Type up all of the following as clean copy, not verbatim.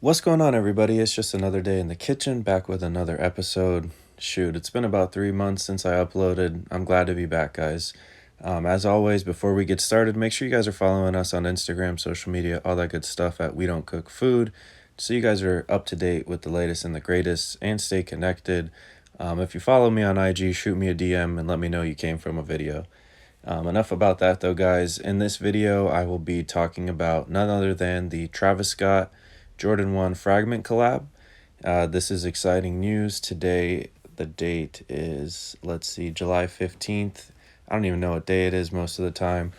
What's going on, everybody? It's just another day in the kitchen, back with another episode. Shoot, it's been about 3 months since I uploaded. I'm glad to be back, guys. As always, before we get started, make sure you guys are following us on Instagram, social media, all that good stuff at We Don't Cook Food, so you guys are up to date with the latest and the greatest and stay connected. If you follow me on IG, shoot me a DM and let me know you came from a video. Enough about that, though, guys. In this video, I will be talking about none other than the Travis Scott Jordan 1 Fragment collab. This is exciting news. Today, the date is, July 15th. I don't even know what day it is most of the time.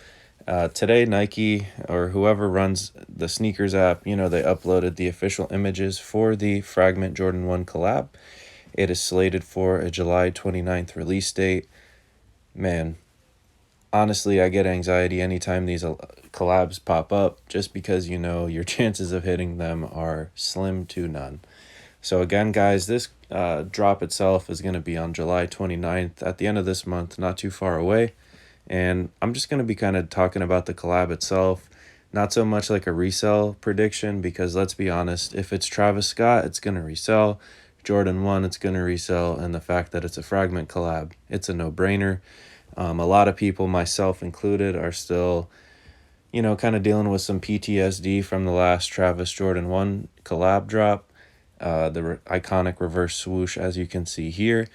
Today, Nike or whoever runs the sneakers app, they uploaded the official images for the Fragment Jordan 1 collab. It is slated for a July 29th release date. Man, honestly, I get anxiety anytime these collabs pop up just because your chances of hitting them are slim to none. So again, guys, this drop itself is going to be on July 29th at the end of this month, not too far away. And I'm just going to be kind of talking about the collab itself, not so much like a resell prediction, because let's be honest, if it's Travis Scott, it's going to resell. Jordan 1, it's going to resell. And the fact that it's a Fragment collab, it's a no-brainer. A lot of people, myself included, are still, kind of dealing with some PTSD from the last Travis Jordan 1 collab drop. The iconic reverse swoosh, as you can see here.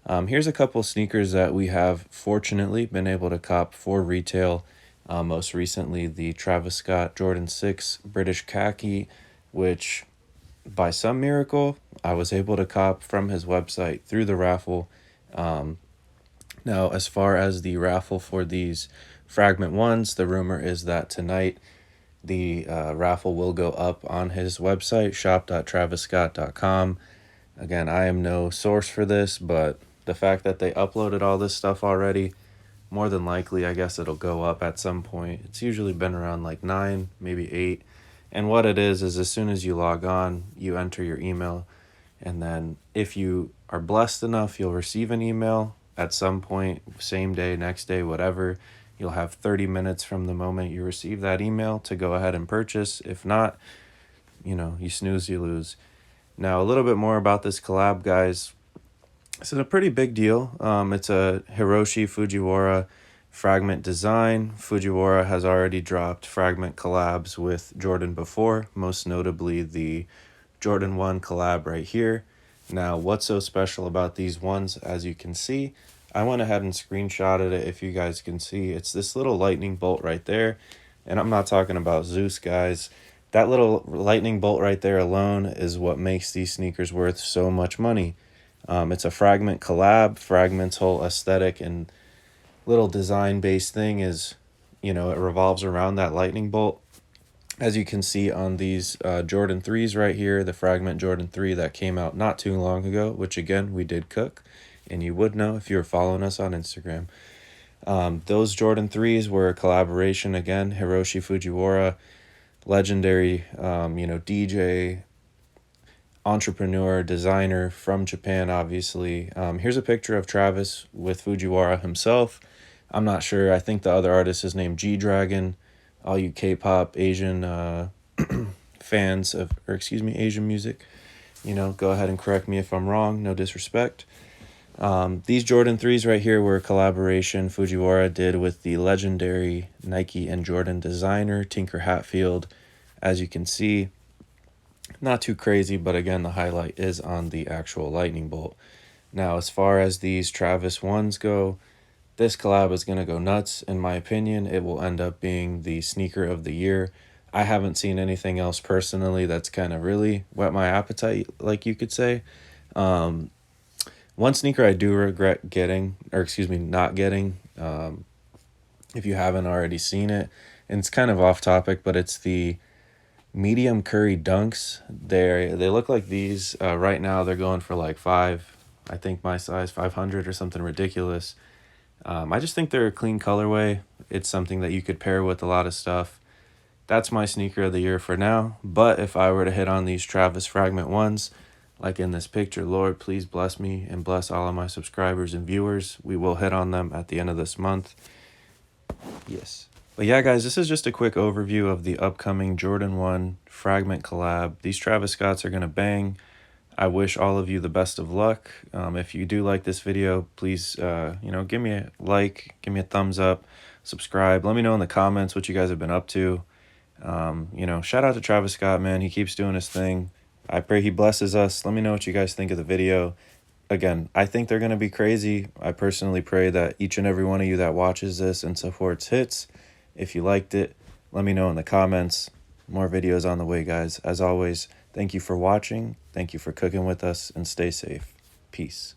Here's a couple sneakers that we have fortunately been able to cop for retail. Most recently, the Travis Scott Jordan 6 British Khaki, which by some miracle, I was able to cop from his website through the raffle. Now, as far as the raffle for these Fragment 1s, the rumor is that tonight the raffle will go up on his website, shop.travisscott.com. Again, I am no source for this, but the fact that they uploaded all this stuff already, more than likely, I guess it'll go up at some point. It's usually been around like 9, maybe 8. And what it is as soon as you log on, you enter your email. And then if you are blessed enough, you'll receive an email at some point, same day, next day, whatever. You'll have 30 minutes from the moment you receive that email to go ahead and purchase. If not, you snooze, you lose. Now, a little bit more about this collab, guys. It's a pretty big deal. It's a Hiroshi Fujiwara Fragment design. Fujiwara has already dropped Fragment collabs with Jordan before, most notably the Jordan 1 collab right here. Now, what's so special about these ones? As you can see, I went ahead and screenshotted it if you guys can see. It's this little lightning bolt right there. And I'm not talking about Zeus, guys. That little lightning bolt right there alone is what makes these sneakers worth so much money. It's a Fragment collab. Fragment's whole aesthetic and little design-based thing is, it revolves around that lightning bolt. As you can see on these Jordan 3s right here, the Fragment Jordan 3 that came out not too long ago, which again, we did cook, and you would know if you were following us on Instagram. Those Jordan 3s were a collaboration, again, Hiroshi Fujiwara, legendary, DJ, entrepreneur, designer from Japan, obviously. Here's a picture of Travis with Fujiwara himself. I'm not sure. I think the other artist is named G-Dragon. All you K-pop Asian fans of, Asian music, go ahead and correct me if I'm wrong. No disrespect. These Jordan 3s right here were a collaboration Fujiwara did with the legendary Nike and Jordan designer Tinker Hatfield. As you can see, not too crazy, but again, the highlight is on the actual lightning bolt. Now, as far as these Travis 1s go, this collab is going to go nuts. In my opinion, it will end up being the sneaker of the year. I haven't seen anything else personally that's kind of really whet my appetite, like you could say. One sneaker I do regret not getting, if you haven't already seen it, and it's kind of off topic, but it's the medium curry dunks. They look like these. Right now they're going for like I think my size, 500 or something ridiculous. I just think they're a clean colorway. It's something that you could pair with a lot of stuff. That's my sneaker of the year for now. But if I were to hit on these Travis Fragment 1s, like in this picture, Lord, please bless me and bless all of my subscribers and viewers. We will hit on them at the end of this month. Yes. But yeah, guys, this is just a quick overview of the upcoming Jordan 1 Fragment collab. These Travis Scotts are going to bang. I wish all of you the best of luck. If you do like this video, please, give me a like, give me a thumbs up, subscribe. Let me know in the comments what you guys have been up to. Shout out to Travis Scott, man. He keeps doing his thing. I pray he blesses us. Let me know what you guys think of the video. Again, I think they're going to be crazy. I personally pray that each and every one of you that watches this and supports hits. If you liked it, let me know in the comments. More videos on the way, guys. As always, thank you for watching. Thank you for cooking with us, and stay safe. Peace.